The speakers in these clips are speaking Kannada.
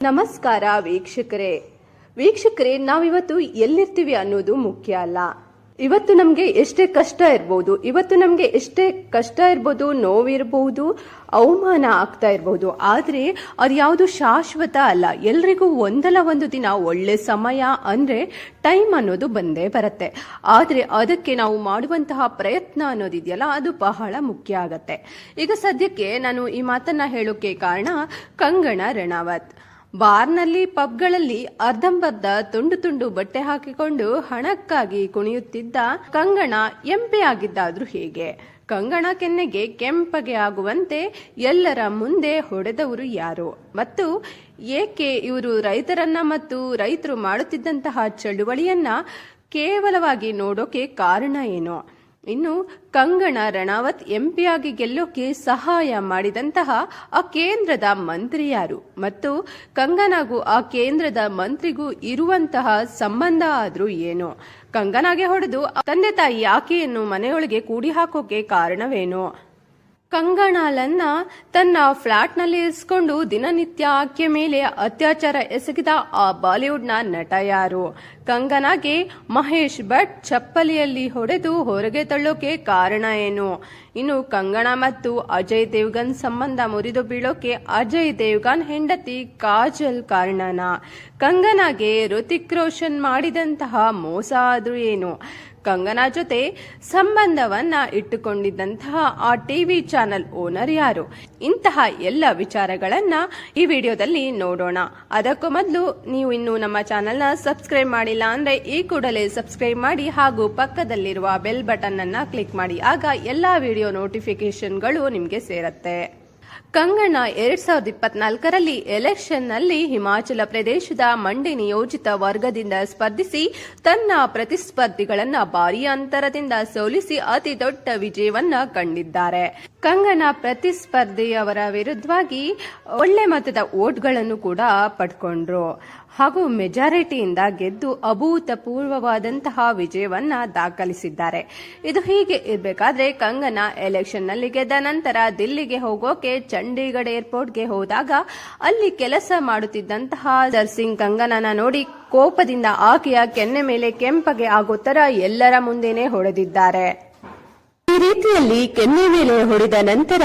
ನಮಸ್ಕಾರ ವೀಕ್ಷಕರೇ ನಾವಿವತ್ತು ಎಲ್ಲಿರ್ತೀವಿ ಅನ್ನೋದು ಮುಖ್ಯ ಅಲ್ಲ. ಇವತ್ತು ನಮ್ಗೆ ಎಷ್ಟೇ ಕಷ್ಟ ಇರ್ಬೋದು, ನೋವಿರಬಹುದು, ಅವಮಾನ ಆಗ್ತಾ ಇರಬಹುದು. ಆದ್ರೆ ಅದು ಯಾವುದು ಶಾಶ್ವತ ಅಲ್ಲ. ಎಲ್ರಿಗೂ ಒಂದಲ್ಲ ಒಂದು ದಿನ ಒಳ್ಳೆ ಸಮಯ ಅಂದ್ರೆ ಟೈಮ್ ಅನ್ನೋದು ಬಂದೇ ಬರುತ್ತೆ. ಆದ್ರೆ ಅದಕ್ಕೆ ನಾವು ಮಾಡುವಂತಹ ಪ್ರಯತ್ನ ಅನ್ನೋದಿದೆಯಲ್ಲ, ಅದು ಬಹಳ ಮುಖ್ಯ ಆಗತ್ತೆ. ಈಗ ಸದ್ಯಕ್ಕೆ ನಾನು ಈ ಮಾತನ್ನ ಹೇಳೋಕೆ ಕಾರಣ ಕಂಗನಾ ರಣಾವತ್. ಬಾರ್ನಲ್ಲಿ, ಪಬ್ಗಳಲ್ಲಿ ಅರ್ಧಂಬರ್ಧ ತುಂಡು ಬಟ್ಟೆ ಹಾಕಿಕೊಂಡು ಹಣಕ್ಕಾಗಿ ಕುಣಿಯುತ್ತಿದ್ದ ಕಂಗನಾ ಎಂಪಿ ಆಗಿದ್ದಾದ್ರೂ ಹೇಗೆ? ಕಂಗನಾ ಕೆನ್ನೆಗೆ ಕೆಂಪಗೆ ಆಗುವಂತೆ ಎಲ್ಲರ ಮುಂದೆ ಹೊಡೆದವರು ಯಾರು? ಮತ್ತು ಏಕೆ ಇವರು ರೈತರನ್ನ ಮತ್ತು ರೈತರು ಮಾಡುತ್ತಿದ್ದಂತಹ ಚಳುವಳಿಯನ್ನ ಕೇವಲವಾಗಿ ನೋಡೋಕೆ ಕಾರಣ ಏನು? ಇನ್ನು ಕಂಗನಾ ರಣಾವತ್ ಎಂಪಿಯಾಗಿ ಗೆಲ್ಲೋಕೆ ಸಹಾಯ ಮಾಡಿದಂತಹ ಆ ಕೇಂದ್ರದ ಮಂತ್ರಿ ಯಾರು? ಮತ್ತು ಕಂಗನಾಗೂ ಆ ಕೇಂದ್ರದ ಮಂತ್ರಿಗೂ ಇರುವಂತಹ ಸಂಬಂಧ ಆದ್ರೂ ಏನು? ಕಂಗನಾಗೆ ಹೊಡೆದು ತಂದೆ ತಾಯಿ ಆಕೆಯನ್ನು ಮನೆಯೊಳಗೆ ಕೂಡಿ ಹಾಕೋಕೆ ಕಾರಣವೇನು? ಕಂಗನಾಳನ್ನ ತನ್ನ ಫ್ಲಾಟ್ ನಲ್ಲಿ ಇರಿಸಿಕೊಂಡು ದಿನನಿತ್ಯ ಆಕೆ ಮೇಲೆ ಅತ್ಯಾಚಾರ ಎಸಗಿದ ಆ ಬಾಲಿವುಡ್ ನ ನಟ ಯಾರು? ಕಂಗನಾಗೆ ಮಹೇಶ್ ಭಟ್ ಚಪ್ಪಲಿಯಲ್ಲಿ ಹೊಡೆದು ಹೊರಗೆ ತಳ್ಳೋಕೆ ಕಾರಣ ಏನು? ಇನ್ನು ಕಂಗನಾ ಮತ್ತು ಅಜಯ್ ದೇವ್ಗನ್ ಸಂಬಂಧ ಮುರಿದು ಬೀಳೋಕೆ ಅಜಯ್ ದೇವ್ಗನ್ ಹೆಂಡತಿ ಕಾಜಲ್ ಕಾರಣನಾ? ಕಂಗನಾಗೆ ಋತಿಕ್ ರೋಷನ್ ಮಾಡಿದಂತಹ ಮೋಸ ಆದ್ರೂ ಏನು? ಕಂಗನಾ ಜೊತೆ ಸಂಬಂಧವನ್ನ ಇಟ್ಟುಕೊಂಡಿದ್ದಂತಹ ಆ ಟಿವಿ ಚಾನೆಲ್ ಓನರ್ ಯಾರು? ಇಂತಹ ಎಲ್ಲ ವಿಚಾರಗಳನ್ನ ಈ ವಿಡಿಯೋದಲ್ಲಿ ನೋಡೋಣ. ಅದಕ್ಕೂ ಮೊದಲು ನೀವು ಇನ್ನು ನಮ್ಮ ಚಾನೆಲ್ನ ಸಬ್ಸ್ಕ್ರೈಬ್ ಮಾಡಿಲ್ಲ ಅಂದ್ರೆ ಈ ಕೂಡಲೇ ಸಬ್ಸ್ಕ್ರೈಬ್ ಮಾಡಿ ಹಾಗೂ ಪಕ್ಕದಲ್ಲಿರುವ ಬೆಲ್ ಬಟನ್ ಅನ್ನ ಕ್ಲಿಕ್ ಮಾಡಿ. ಆಗ ಎಲ್ಲಾ ವಿಡಿಯೋ ನೋಟಿಫಿಕೇಶನ್ಗಳು ನಿಮ್ಗೆ ಸೇರತ್ತೆ. ಕಂಗನಾ 2024ರಲ್ಲಿ ಎಲೆಕ್ಷನ್ ನಲ್ಲಿ ಹಿಮಾಚಲ ಪ್ರದೇಶದ ಮಂಡಿ ನಿಯೋಜಿತ ವರ್ಗದಿಂದ ಸ್ಪರ್ಧಿಸಿ ತನ್ನ ಪ್ರತಿಸ್ಪರ್ಧಿಗಳನ್ನ ಭಾರೀ ಅಂತರದಿಂದ ಸೋಲಿಸಿ ಅತಿ ದೊಡ್ಡ ವಿಜಯವನ್ನ ಕಂಡಿದ್ದಾರೆ. ಕಂಗನಾ ಪ್ರತಿಸ್ಪರ್ಧಿಯವರ ವಿರುದ್ಧವಾಗಿ ಒಳ್ಳೆ ಮತದ ವೋಟ್ಗಳನ್ನು ಕೂಡ ಪಡ್ಕೊಂಡ್ರು ಹಾಗೂ ಮೆಜಾರಿಟಿಯಿಂದ ಗೆದ್ದು ಅಭೂತಪೂರ್ವವಾದಂತಹ ವಿಜಯವನ್ನ ದಾಖಲಿಸಿದ್ದಾರೆ. ಇದು ಹೀಗೆ ಇರಬೇಕಾದ್ರೆ ಕಂಗನಾ ಎಲೆಕ್ಷನ್ ನಲ್ಲಿ ಗೆದ್ದ ನಂತರ ದಿಲ್ಲಿಗೆ ಹೋಗೋಕೆ ಚಂಡೀಗಢ ಏರ್ಪೋರ್ಟ್ಗೆ ಹೋದಾಗ ಅಲ್ಲಿ ಕೆಲಸ ಮಾಡುತ್ತಿದ್ದಂತಹ ಸಿಂಗ್ ಕಂಗನಾನ ನೋಡಿ ಕೋಪದಿಂದ ಆಕೆಯ ಕೆನ್ನೆ ಮೇಲೆ ಕೆಂಪಗೆ ಆಗೋ ತರ ಎಲ್ಲರ ಮುಂದೆನೆ ಹೊಡೆದಿದ್ದಾರೆ. ಈ ರೀತಿಯಲ್ಲಿ ಕೆನ್ನೆ ಮೇಲೆ ಹೊಡೆದ ನಂತರ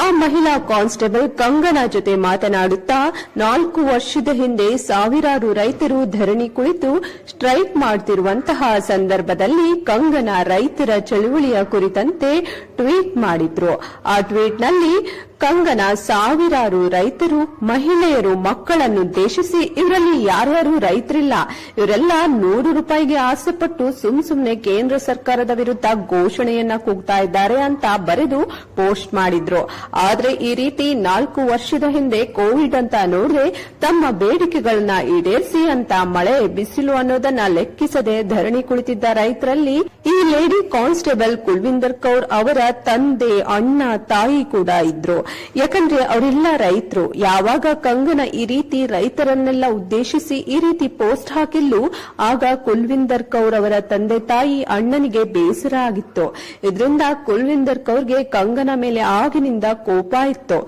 ಆ ಮಹಿಳಾ ಕಾನ್ಸ್ಟೇಬಲ್ ಕಂಗನಾ ಜೊತೆ ಮಾತನಾಡುತ್ತಾ 4 ವರ್ಷದ ಹಿಂದೆ ಸಾವಿರಾರು ರೈತರು ಧರಣಿ ಕುಳಿತು ಸ್ಟ್ರೈಕ್ ಮಾಡುತ್ತಿರುವಂತಹ ಸಂದರ್ಭದಲ್ಲಿ ಕಂಗನಾ ರೈತರ ಚಳುವಳಿಯ ಕುರಿತಂತೆ ಟ್ವೀಟ್ ಮಾಡಿದ್ರು. ಆ ಟ್ವೀಟ್ನಲ್ಲಿ ಕಂಗನಾ ಸಾವಿರಾರು ರೈತರು, ಮಹಿಳೆಯರು, ಮಕ್ಕಳನ್ನುದ್ದೇಶಿಸಿ ಇವರಲ್ಲಿ ಯಾರ್ಯಾರು ರೈತರಿಲ್ಲ, ಇವರೆಲ್ಲ 100 ರೂಪಾಯಿಗೆ ಆಸೆಪಟ್ಟು ಸುಮ್ನೆ ಕೇಂದ್ರ ಸರ್ಕಾರದ ವಿರುದ್ಧ ಘೋಷಣೆಯನ್ನ ಕೂಗ್ತಾ ಇದ್ದಾರೆ ಅಂತ ಬರೆದು ಪೋಸ್ಟ್ ಮಾಡಿದ್ರು. ಆದ್ರೆ ಈ ರೀತಿ 4 ವರ್ಷದ ಹಿಂದೆ ಕೋವಿಡ್ ಅಂತ ನೋಡಿದ್ರೆ ತಮ್ಮ ಬೇಡಿಕೆಗಳನ್ನ ಈಡೇರಿಸಿ ಅಂತ ಮಳೆ ಬಿಸಿಲು ಅನ್ನೋದನ್ನ ಲೆಕ್ಕಿಸದೆ ಧರಣಿ ಕುಳಿತಿದ್ದ ರೈತರಲ್ಲಿ ಈ ಲೇಡಿ ಕಾನ್ಸ್ಟೇಬಲ್ ಕುಲ್ವಿಂದರ್ ಕೌರ್ ಅವರ ತಂದೆ, ಅಣ್ಣ, ತಾಯಿ ಕೂಡ ಇದ್ರು. ಯಾಕಂದ್ರೆ ಅವರೆಲ್ಲ ರೈತರು. ಯಾವಾಗ ಕಂಗನಾ ಈ ರೀತಿ ರೈತರನ್ನೆಲ್ಲ ಉದ್ದೇಶಿಸಿ ಈ ರೀತಿ ಪೋಸ್ಟ್ ಹಾಕಿಲ್ಲು ಆಗ ಕುಲ್ವಿಂದರ್ ಕೌರ್ ಅವರ ತಂದೆ ತಾಯಿ, ಅಣ್ಣನಿಗೆ ಬೇಸರ ಆಗಿತ್ತು. ಇದರಿಂದ ಕುಲ್ವಿಂದರ್ ಕೌರ್ಗೆ ಕಂಗನಾ ಮೇಲೆ ಆಗಿನಿಂದ ಕೋಪ ಇತ್ತು.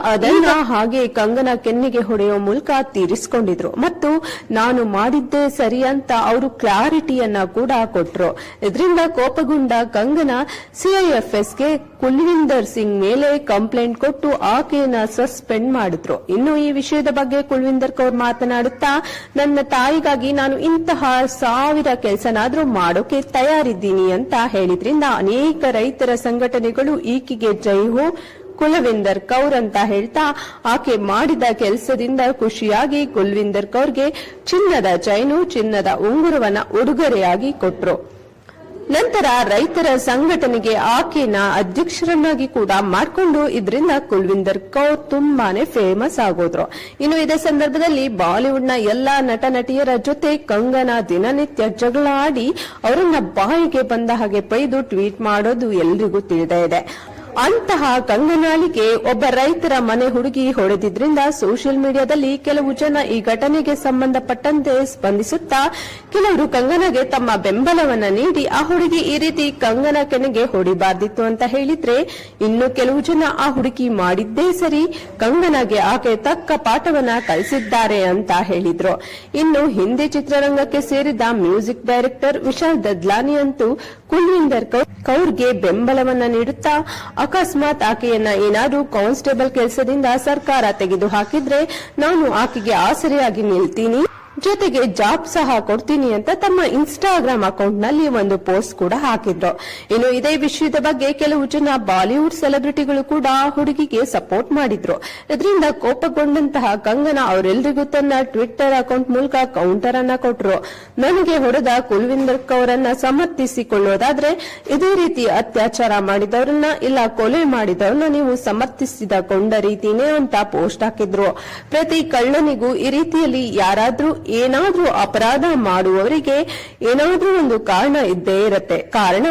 ಅದನ್ನ ಹಾಗೆ ಕಂಗನಾ ಕೆನ್ನೆಗೆ ಹೊಡೆಯುವ ಮೂಲಕ ತೀರಿಸಿಕೊಂಡಿದ್ರು ಮತ್ತು ನಾನು ಮಾಡಿದ್ದೇ ಸರಿ ಅಂತ ಅವರು ಕ್ಲಾರಿಟಿಯನ್ನ ಕೂಡ ಕೊಟ್ರು. ಇದರಿಂದ ಕೋಪಗೊಂಡ ಕಂಗನಾ ಸಿಐಎಫ್ಎಸ್ಗೆ ಕುಲ್ವಿಂದರ್ ಸಿಂಗ್ ಮೇಲೆ ಕಂಪ್ಲೇಂಟ್ ಕೊಟ್ಟು ಆಕೆಯನ್ನ ಸಸ್ಪೆಂಡ್ ಮಾಡಿದ್ರು. ಇನ್ನು ಈ ವಿಷಯದ ಬಗ್ಗೆ ಕುಲ್ವಿಂದರ್ ಕೌರ್ ಮಾತನಾಡುತ್ತಾ, ನನ್ನ ತಾಯಿಗಾಗಿ ನಾನು ಇಂತಹ 1000 ಕೆಲಸನಾದ್ರೂ ಮಾಡೋಕೆ ತಯಾರಿದ್ದೀನಿ ಅಂತ ಹೇಳಿದ್ರಿಂದ ಅನೇಕ ರೈತರ ಸಂಘಟನೆಗಳು ಈಕೆಗೆ ಜೈ ಹೋ ಕುಲ್ವಿಂದರ್ ಕೌರ್ ಅಂತ ಹೇಳ್ತಾ ಆಕೆ ಮಾಡಿದ ಕೆಲಸದಿಂದ ಖುಷಿಯಾಗಿ ಕುಲ್ವಿಂದರ್ ಕೌರ್ಗೆ ಚಿನ್ನದ ಚೈನು, ಚಿನ್ನದ ಉಂಗುರವನ್ನ ಉಡುಗೊರೆಯಾಗಿ ಕೊಟ್ರು. ನಂತರ ರೈತರ ಸಂಘಟನೆಗೆ ಆಕೆನ ಅಧ್ಯಕ್ಷರನ್ನಾಗಿ ಕೂಡ ಮಾಡಿಕೊಂಡು ಇದರಿಂದ ಕುಲ್ವಿಂದರ್ ಕೌರ್ ತುಂಬಾನೇ ಫೇಮಸ್ ಆಗೋದ್ರು. ಇನ್ನು ಇದೇ ಸಂದರ್ಭದಲ್ಲಿ ಬಾಲಿವುಡ್ ನ ಎಲ್ಲಾ ನಟ ನಟಿಯರ ಜೊತೆ ಕಂಗನಾ ದಿನನಿತ್ಯ ಜಗಳ ಆಡಿ ಅವರನ್ನ ಬಾಯಿಗೆ ಬಂದ ಹಾಗೆ ಬೈದು ಟ್ವೀಟ್ ಮಾಡೋದು ಎಲ್ರಿಗೂ ತಿಳಿದೇ ಇದೆ. ಅಂತಹ ಕಂಗನಾಳಿಗೆ ಒಬ್ಬ ರೈತರ ಮನೆ ಹುಡುಗಿ ಹೊಡೆದಿದ್ರಿಂದ ಸೋಷಿಯಲ್ ಮೀಡಿಯಾದಲ್ಲಿ ಕೆಲವು ಜನ ಈ ಘಟನೆಗೆ ಸಂಬಂಧಪಟ್ಟಂತೆ ಸ್ಪಂದಿಸುತ್ತಾ ಕೆಲವರು ಕಂಗನಾಗೆ ತಮ್ಮ ಬೆಂಬಲವನ್ನ ನೀಡಿ ಆ ಹುಡುಗಿ ಈ ರೀತಿ ಕಂಗನಾ ಕೆನೆಗೆ ಹೊಡಿಬಾರ್ದಿತ್ತು ಅಂತ ಹೇಳಿದ್ರೆ, ಇನ್ನು ಕೆಲವು ಜನ ಆ ಹುಡುಗಿ ಮಾಡಿದ್ದೇ ಸರಿ, ಕಂಗನಾಗೆ ಆಕೆ ತಕ್ಕ ಪಾಠವನ್ನ ಕಲಿಸಿದ್ದಾರೆ ಅಂತ ಹೇಳಿದ್ರು. ಇನ್ನು ಹಿಂದಿ ಚಿತ್ರರಂಗಕ್ಕೆ ಸೇರಿದ ಮ್ಯೂಸಿಕ್ ಡೈರೆಕ್ಟರ್ ವಿಶಾಲ್ ದದ್ಲಾನಿ ಅಂತೂ ಕುಲ್ವಿಂದರ್ ಕೌರ್ಗೆ ಬೆಂಬಲವನ್ನ ನೀಡುತ್ತಾ, ಅಕಸ್ಮಾತ್ ಆಕೆಯನ್ನ ಏನಾದ್ರೂ ಕಾನ್ಸ್ಟೇಬಲ್ ಕೆಲಸದಿಂದ ಸರ್ಕಾರ ತೆಗೆದು ಹಾಕಿದ್ರೆ ನಾನು ಆಕೆಗೆ ಆಸರೆಯಾಗಿ ನಿಲ್ತೀನಿ, ಜೊತೆಗೆ ಜಾಬ್ ಸಹ ಕೊಡ್ತೀನಿ ಅಂತ ತಮ್ಮ ಇನ್ಸ್ಟಾಗ್ರಾಮ್ ಅಕೌಂಟ್ ನಲ್ಲಿ ಒಂದು ಪೋಸ್ಟ್ ಕೂಡ ಹಾಕಿದ್ರು. ಇನ್ನು ಇದೇ ವಿಷಯದ ಬಗ್ಗೆ ಕೆಲವು ಜನ ಬಾಲಿವುಡ್ ಸೆಲೆಬ್ರಿಟಿಗಳು ಕೂಡ ಹುಡುಗಿಗೆ ಸಪೋರ್ಟ್ ಮಾಡಿದ್ರು. ಇದರಿಂದ ಕೋಪಗೊಂಡಂತಹ ಕಂಗನಾ ಅವರೆಲ್ಲರಿಗೂ ತನ್ನ ಟ್ವಿಟ್ಟರ್ ಅಕೌಂಟ್ ಮೂಲಕ ಕೌಂಟರ್ ಅನ್ನ ಕೊಟ್ರು. ನನಗೆ ಹೊಡೆದ ಕುಲ್ವಿಂದರ್ ಕೌರನ್ನ ಸಮರ್ಥಿಸಿಕೊಳ್ಳೋದಾದ್ರೆ ಇದೇ ರೀತಿ ಅತ್ಯಾಚಾರ ಮಾಡಿದವರನ್ನ ಇಲ್ಲ ಕೊಲೆ ಮಾಡಿದವರನ್ನ ನೀವು ಸಮರ್ಥಿಸಿಕೊಂಡ ರೀತಿನೇ ಅಂತ ಪೋಸ್ಟ್ ಹಾಕಿದ್ರು. ಪ್ರತಿ ಕಳ್ಳನಿಗೂ ಈ ರೀತಿಯಲ್ಲಿ ಯಾರಾದ್ರೂ ಏನಾದ್ರೂ ಅಪರಾಧ ಮಾಡುವವರಿಗೆ ಏನಾದ್ರೂ ಒಂದು ಕಾರಣ ಇದ್ದೇ ಇರುತ್ತೆ. ಕಾರಣ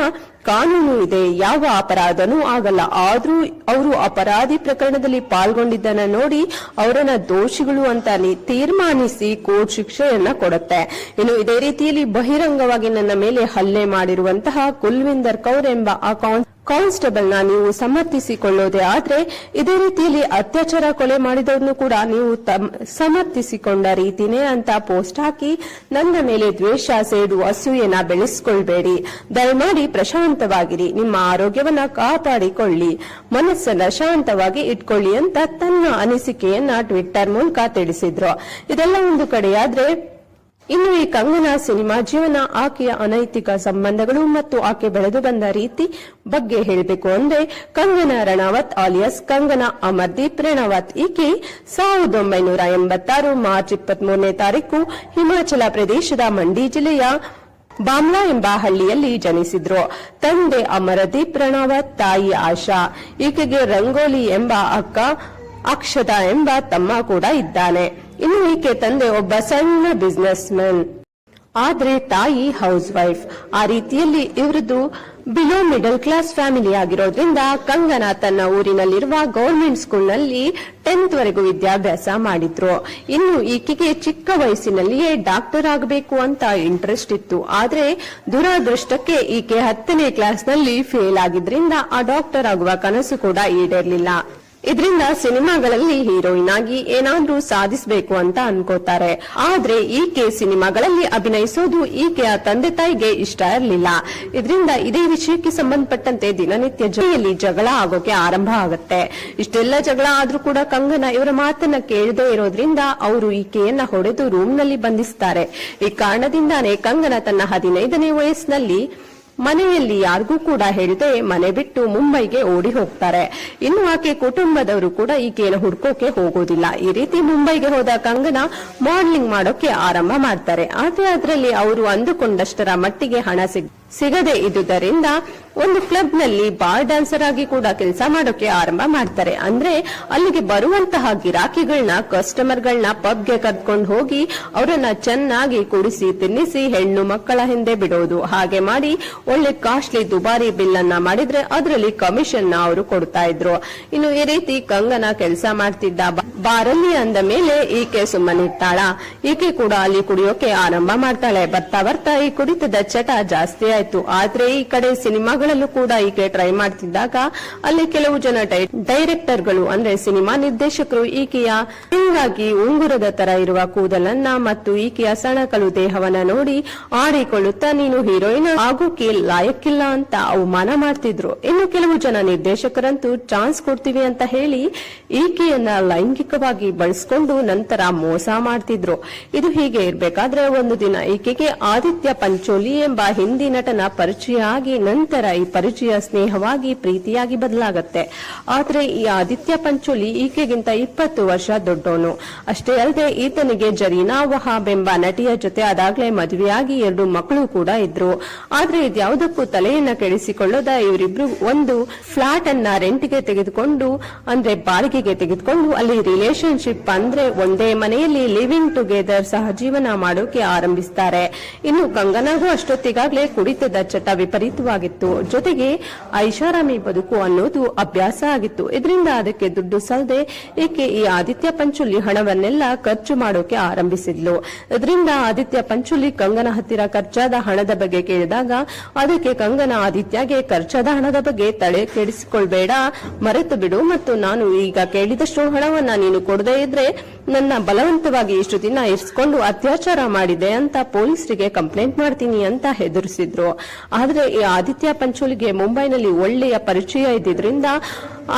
ಕಾನೂನು ಇದೆ, ಯಾವ ಅಪರಾಧನೂ ಆಗಲ್ಲ. ಆದ್ರೂ ಅವರು ಅಪರಾಧಿ ಪ್ರಕರಣದಲ್ಲಿ ಪಾಲ್ಗೊಂಡಿದ್ದನ್ನ ನೋಡಿ ಅವರನ್ನ ದೋಷಿಗಳು ಅಂತ ತೀರ್ಮಾನಿಸಿ ಕೋರ್ಟ್ ಶಿಕ್ಷೆಯನ್ನ ಕೊಡುತ್ತೆ. ಇನ್ನು ಇದೇ ರೀತಿಯಲ್ಲಿ ಬಹಿರಂಗವಾಗಿ ನನ್ನ ಮೇಲೆ ಹಲ್ಲೆ ಮಾಡಿರುವಂತಹ ಕುಲ್ವಿಂದರ್ ಕೌರ್ ಎಂಬ ಆ ಕಾನ್ಸ್ಟೇಬಲ್ ನ ನೀವು ಸಮರ್ಥಿಸಿಕೊಳ್ಳೋದೇ ಆದ್ರೆ ಇದೇ ರೀತಿಯಲ್ಲಿ ಅತ್ಯಾಚಾರ ಕೊಲೆ ಮಾಡಿದವ್ರನ್ನು ಕೂಡ ನೀವು ಸಮರ್ಥಿಸಿಕೊಂಡ ರೀತಿನೇ ಅಂತ ಪೋಸ್ಟ್ ಹಾಕಿ ನನ್ನ ಮೇಲೆ ದ್ವೇಷ, ಸೇಡು, ಅಸೂಯೆನ ಬೆಳೆಸಿಕೊಳ್ಬೇಡಿ, ದಯಮಾಡಿ ಪ್ರಶಾಂತವಾಗಿರಿ, ನಿಮ್ಮ ಆರೋಗ್ಯವನ್ನ ಕಾಪಾಡಿಕೊಳ್ಳಿ, ಮನಸ್ಸನ್ನ ಶಾಂತವಾಗಿ ಇಟ್ಕೊಳ್ಳಿ ಅಂತ ತನ್ನ ಅನಿಸಿಕೆಯನ್ನ ಟ್ವಿಟ್ಟರ್ ಮೂಲಕ ತಿಳಿಸಿದ್ರು. ಇದೆಲ್ಲ ಒಂದು ಕಡೆಯಾದ್ರೆ, ಇನ್ನು ಈ ಕಂಗನಾ ಸಿನಿಮಾ ಜೀವನ, ಆಕೆಯ ಅನೈತಿಕ ಸಂಬಂಧಗಳು ಮತ್ತು ಆಕೆ ಬೆಳೆದು ಬಂದ ರೀತಿ ಬಗ್ಗೆ ಹೇಳಬೇಕು ಅಂದ್ರೆ, ಕಂಗನಾ ರಣಾವತ್ ಆಲಿಯಸ್ ಕಂಗನಾ ಅಮರ್ದೀಪ್ ರಣಾವತ್ ಈಕೆ 1986 ಮಾರ್ಚ್ 23ನೇ ತಾರೀಕು ಹಿಮಾಚಲ ಪ್ರದೇಶದ ಮಂಡಿ ಜಿಲ್ಲೆಯ ಬಾಮ್ಲಾ ಎಂಬ ಹಳ್ಳಿಯಲ್ಲಿ ಜನಿಸಿದ್ರು. ತಂದೆ ಅಮರದೀಪ್ ರಣಾವತ್, ತಾಯಿ ಆಶಾ. ಈಕೆಗೆ ರಂಗೋಲಿ ಎಂಬ ಅಕ್ಕ, ಅಕ್ಷತಾ ಎಂಬ ತಮ್ಮ ಕೂಡ ಇದ್ದಾನೆ. ಇನ್ನು ಈಕೆ ತಂದೆ ಒಬ್ಬ ಸಣ್ಣ ಬಿಸಿನೆಸ್ ಮ್ಯಾನ್, ಆದ್ರೆ ತಾಯಿ ಹೌಸ್ ವೈಫ್. ಆ ರೀತಿಯಲ್ಲಿ ಇವರದ್ದು ಬಿಲೋ ಮಿಡಲ್ ಕ್ಲಾಸ್ ಫ್ಯಾಮಿಲಿ ಆಗಿರೋದ್ರಿಂದ ಕಂಗನಾ ತನ್ನ ಊರಿನಲ್ಲಿರುವ ಗವರ್ಮೆಂಟ್ ಸ್ಕೂಲ್ನಲ್ಲಿ 10th ವರೆಗೂ ವಿದ್ಯಾಭ್ಯಾಸ ಮಾಡಿದ್ರು. ಇನ್ನು ಈಕೆಗೆ ಚಿಕ್ಕ ವಯಸ್ಸಿನಲ್ಲಿಯೇ ಡಾಕ್ಟರ್ ಆಗಬೇಕು ಅಂತ ಇಂಟ್ರೆಸ್ಟ್ ಇತ್ತು. ಆದ್ರೆ ದುರಾದೃಷ್ಟಕ್ಕೆ ಈಕೆ 10ನೇ ಕ್ಲಾಸ್ನಲ್ಲಿ ಫೇಲ್ ಆಗಿದ್ರಿಂದ ಆ ಡಾಕ್ಟರ್ ಆಗುವ ಕನಸು ಕೂಡ ಈಡೇರಲಿಲ್ಲ. ಇದರಿಂದ ಸಿನಿಮಾಗಳಲ್ಲಿ ಹೀರೋಯಿನ್ ಆಗಿ ಏನಾದ್ರೂ ಸಾಧಿಸಬೇಕು ಅಂತ ಅನ್ಕೋತಾರೆ. ಆದ್ರೆ ಈಕೆ ಸಿನಿಮಾಗಳಲ್ಲಿ ಅಭಿನಯಿಸೋದು ಈಕೆಯ ತಂದೆ ತಾಯಿಗೆ ಇಷ್ಟ ಇರಲಿಲ್ಲ. ಇದರಿಂದ ಇದೇ ವಿಷಯಕ್ಕೆ ಸಂಬಂಧಪಟ್ಟಂತೆ ದಿನನಿತ್ಯ ಜಗಳ ಆಗೋಕೆ ಆರಂಭ ಆಗುತ್ತೆ. ಇಷ್ಟೆಲ್ಲ ಜಗಳ ಆದ್ರೂ ಕೂಡ ಕಂಗನಾ ಇವರ ಮಾತನ್ನ ಕೇಳದೇ ಇರೋದ್ರಿಂದ ಅವರು ಈಕೆಯನ್ನ ಹೊಡೆದು ರೂಮ್ನಲ್ಲಿ ಬಂಧಿಸುತ್ತಾರೆ. ಈ ಕಾರಣದಿಂದಾನೇ ಕಂಗನಾ ತನ್ನ 15ನೇ ವಯಸ್ಸಿನಲ್ಲಿ ಮನೆಯಲ್ಲಿ ಯಾರಿಗೂ ಕೂಡ ಹೇಳದೆ ಮನೆ ಬಿಟ್ಟು ಮುಂಬೈಗೆ ಓಡಿ ಹೋಗ್ತಾರೆ. ಇನ್ನು ಆಕೆ ಕುಟುಂಬದವರು ಕೂಡ ಈಕೆಯನ್ನು ಹುಡ್ಕೋಕೆ ಹೋಗೋದಿಲ್ಲ. ಈ ರೀತಿ ಮುಂಬೈಗೆ ಹೋದ ಕಂಗನಾ ಮಾಡಲಿಂಗ್ ಮಾಡೋಕೆ ಆರಂಭ ಮಾಡ್ತಾರೆ. ಆದ್ರೆ ಅದರಲ್ಲಿ ಅವರು ಅಂದುಕೊಂಡಷ್ಟರ ಮಟ್ಟಿಗೆ ಹಣ ಸಿಗದೆ ಇದ್ದುದರಿಂದ ಒಂದು ಕ್ಲಬ್ ನಲ್ಲಿ ಬಾರ್ ಡ್ಯಾನ್ಸರ್ ಆಗಿ ಕೂಡ ಕೆಲಸ ಮಾಡೋಕೆ ಆರಂಭ ಮಾಡ್ತಾರೆ. ಅಂದ್ರೆ ಅಲ್ಲಿಗೆ ಬರುವಂತಹ ಗಿರಾಕಿಗಳನ್ನ, ಕಸ್ಟಮರ್ಗಳನ್ನ ಪಬ್ಗೆ ಕರ್ಕೊಂಡು ಹೋಗಿ ಅವರನ್ನ ಚೆನ್ನಾಗಿ ಕುಡಿಸಿ ತಿನ್ನಿಸಿ ಹೆಣ್ಣು ಮಕ್ಕಳ ಹಿಂದೆ ಬಿಡೋದು. ಹಾಗೆ ಮಾಡಿ ಒಳ್ಳೆ ಕಾಸ್ಟ್ಲಿ ದುಬಾರಿ ಬಿಲ್ ಅನ್ನ ಮಾಡಿದ್ರೆ ಅದರಲ್ಲಿ ಕಮಿಷನ್ ನ ಅವರು ಕೊಡ್ತಾ ಇದ್ರು. ಇನ್ನು ಈ ರೀತಿ ಕಂಗನಾ ಕೆಲಸ ಮಾಡ್ತಿದ್ದ ಬಾರಲ್ಲಿ ಅಂದ ಮೇಲೆ ಈಕೆ ಸುಮ್ಮನಿರ್ತಾಳ. ಈಕೆ ಕೂಡ ಅಲ್ಲಿ ಕುಡಿಯೋಕೆ ಆರಂಭ ಮಾಡ್ತಾಳೆ. ಬರ್ತಾ ಬರ್ತಾ ಈ ಕುಡಿತದ ಚಟ ಜಾಸ್ತಿ ಆಯ್ತು. ಆದ್ರೆ ಈ ಕಡೆ ಸಿನಿಮಾಗಳಲ್ಲೂ ಕೂಡ ಈಕೆ ಟ್ರೈ ಮಾಡ್ತಿದ್ದಾಗ ಅಲ್ಲಿ ಕೆಲವು ಜನ ಡೈರೆಕ್ಟರ್ಗಳು ಅಂದ್ರೆ ಸಿನಿಮಾ ನಿರ್ದೇಶಕರು ಈಕೆಯ ಹಿಂಗಾಗಿ ಉಂಗುರದ ತರ ಇರುವ ಕೂದಲನ್ನ ಮತ್ತು ಈಕೆಯ ಸಣಕಲು ದೇಹವನ್ನ ನೋಡಿ ಆಡಿಕೊಳ್ಳುತ್ತಾ ನೀನು ಹೀರೋಯಿನ್ ಆಗೋಕೆ ಲಾಯಕ್ಕಿಲ್ಲ ಅಂತ ಅವಮಾನ ಮಾಡ್ತಿದ್ರು. ಇನ್ನು ಕೆಲವು ಜನ ನಿರ್ದೇಶಕರಂತೂ ಚಾನ್ಸ್ ಕೊಡ್ತೀವಿ ಅಂತ ಹೇಳಿ ಈಕೆಯನ್ನ ಲೈಂಗಿಕವಾಗಿ ಬಳಸಿಕೊಂಡು ನಂತರ ಮೋಸ ಮಾಡ್ತಿದ್ರು. ಇದು ಹೀಗೆ ಇರ್ಬೇಕಾದ್ರೆ ಒಂದು ದಿನ ಈಕೆಗೆ ಆದಿತ್ಯ ಪಂಚೋಲಿ ಎಂಬ ಹಿಂದಿ ನಟನ ಪರಿಚಯ ಆಗಿ ನಂತರ ಈ ಪರಿಚಯ ಸ್ನೇಹವಾಗಿ ಪ್ರೀತಿಯಾಗಿ ಬದಲಾಗತ್ತೆ. ಆದ್ರೆ ಈ ಆದಿತ್ಯ ಪಂಚೋಲಿ ಈಕೆಗಿಂತ 20 ವರ್ಷ ದೊಡ್ಡವನು. ಅಷ್ಟೇ ಅಲ್ಲದೆ ಈತನಿಗೆ ಜರೀನಾ ವಹಾಬ್ ಎಂಬ ನಟಿಯ ಜೊತೆ ಅದಾಗ್ಲೇ ಮದುವೆಯಾಗಿ 2 ಮಕ್ಕಳು ಕೂಡ ಇದ್ರು. ಆದ್ರೆ ಇದ್ಯಾವುದಕ್ಕೂ ತಲೆಯನ್ನ ಕೆಡಿಸಿಕೊಳ್ಳೋದ ಇವರಿಬ್ರು ಒಂದು ಫ್ಲಾಟ್ ಅನ್ನ ರೆಂಟ್ಗೆ ತೆಗೆದುಕೊಂಡು ಅಂದ್ರೆ ಬಾಡಿಗೆಗೆ ತೆಗೆದುಕೊಂಡು ಅಲ್ಲಿ ರಿಲೇಶನ್ಶಿಪ್ ಅಂದ್ರೆ ಒಂದೇ ಮನೆಯಲ್ಲಿ ಲಿವಿಂಗ್ ಟುಗೆದರ್ ಸಹ ಜೀವನ ಮಾಡೋಕೆ ಆರಂಭಿಸ್ತಾರೆ. ಇನ್ನು ಕಂಗನಾಗೂ ಅಷ್ಟೊತ್ತಿಗಾಗ್ಲೇ ಕುಡಿತ ಕುಡಿತದ ಚಟ ವಿಪರೀತವಾಗಿತ್ತು. ಜೊತೆಗೆ ಐಷಾರಾಮಿ ಬದುಕು ಅನ್ನೋದು ಅಭ್ಯಾಸ ಆಗಿತ್ತು. ಇದರಿಂದ ಅದಕ್ಕೆ ದುಡ್ಡು ಸಲ್ಲದೆ ಈಕೆ ಈ ಆದಿತ್ಯ ಪಂಚುಲಿ ಹಣವನ್ನೆಲ್ಲ ಖರ್ಚು ಮಾಡೋಕೆ ಆರಂಭಿಸಿದ್ಲು. ಇದರಿಂದ ಆದಿತ್ಯ ಪಂಚುಲಿ ಕಂಗನ ಹತ್ತಿರ ಖರ್ಚಾದ ಹಣದ ಬಗ್ಗೆ ಕೇಳಿದಾಗ ಅದಕ್ಕೆ ಕಂಗನ ಆದಿತ್ಯಗೆ ಖರ್ಚಾದ ಹಣದ ಬಗ್ಗೆ ತಲೆ ಕೆಡಿಸಿಕೊಳ್ಬೇಡ, ಮರೆತು ಬಿಡು, ಮತ್ತು ನಾನು ಈಗ ಕೇಳಿದಷ್ಟು ಹಣವನ್ನ ನೀನು ಕೊಡದೇ ಇದ್ರೆ ನನ್ನ ಬಲವಂತವಾಗಿ ಇಷ್ಟು ದಿನ ಇರಿಸಿಕೊಂಡು ಅತ್ಯಾಚಾರ ಮಾಡಿದೆ ಅಂತ ಪೊಲೀಸರಿಗೆ ಕಂಪ್ಲೇಂಟ್ ಮಾಡ್ತೀನಿ ಅಂತ ಹೆದರಿಸಿದ್ರು. ಆದ್ರೆ ಈ ಆದಿತ್ಯ ಪಂಚುಲಿಗೆ ಮುಂಬೈನಲ್ಲಿ ಒಳ್ಳೆಯ ಪರಿಚಯ ಇದ್ದಿದ್ರಿಂದ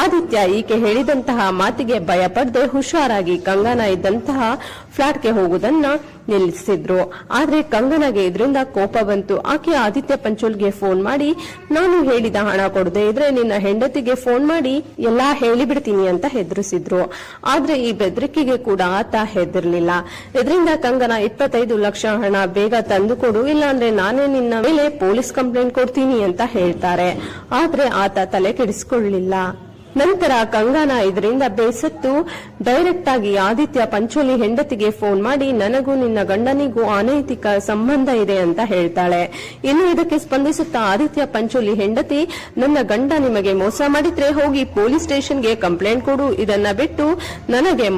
ಆದಿತ್ಯ ಈಕೆ ಹೇಳಿದಂತಹ ಮಾತಿಗೆ ಭಯಪಡದೆ ಹುಷಾರಾಗಿ ಕಂಗನ ಇದ್ದಂತಹ ಫ್ಲಾಟ್ಗೆ ಹೋಗುವುದನ್ನ ನಿಲ್ಲಿಸಿದ್ರು. ಆದ್ರೆ ಕಂಗನಗೆ ಇದರಿಂದ ಕೋಪ ಬಂತು. ಆಕೆ ಆದಿತ್ಯ ಪಂಚುಲ್ಗೆ ಫೋನ್ ಮಾಡಿ, ನಾನು ಹೇಳಿದ ಹಣ ಕೊಡದೆ ಇದ್ರೆ ನಿನ್ನ ಹೆಂಡತಿಗೆ ಫೋನ್ ಮಾಡಿ ಎಲ್ಲಾ ಹೇಳಿಬಿಡ್ತೀನಿ ಅಂತ ಹೆದರಿಸಿದ್ರು. ಆದ್ರೆ ಈ ಬೆದರಿಕೆಗೆ ಕೂಡ ಆತ ಹೆದರ್ಲಿಲ್ಲ. ಇದರಿಂದ ಕಂಗನ 25 ಲಕ್ಷ ಹಣ ಬೇಗ ತಂದುಕೊಡು, ಇಲ್ಲಾಂದ್ರೆ ನಾನೇ ನಿನ್ನ ಮೇಲೆ ಪೊಲೀಸ್ ಕಂಪ್ಲೇಂಟ್ ಕೊಡ್ತೀನಿ ಅಂತ ಹೇಳ್ತಾರೆ. ಆದ್ರೆ ಆತ ತಲೆ ಕೆಡಿಸಿಕೊಳ್ಳಲಿಲ್ಲ. ನಂತರ ಕಂಗನ ಇದರಿಂದ ಬೇಸತ್ತು ಡೈರೆಕ್ಟ್ ಆಗಿ ಆದಿತ್ಯ ಪಂಚೋಲಿ ಹೆಂಡತಿಗೆ ಫೋನ್ ಮಾಡಿ ನನಗೂ ನಿನ್ನ ಗಂಡನಿಗೂ ಅನೈತಿಕ ಸಂಬಂಧ ಇದೆ ಅಂತ ಹೇಳ್ತಾಳೆ. ಇನ್ನು ಇದಕ್ಕೆ ಸ್ಪಂದಿಸುತ್ತಾ ಆದಿತ್ಯ ಪಂಚೋಲಿ ಹೆಂಡತಿ, ನನ್ನ ಗಂಡ ನಿಮಗೆ ಮೋಸ ಮಾಡಿದ್ರೆ ಹೋಗಿ ಪೊಲೀಸ್ ಸ್ಟೇಷನ್ಗೆ ಕಂಪ್ಲೇಂಟ್ ಕೊಡು, ಇದನ್ನ ಬಿಟ್ಟು ನನಗೆ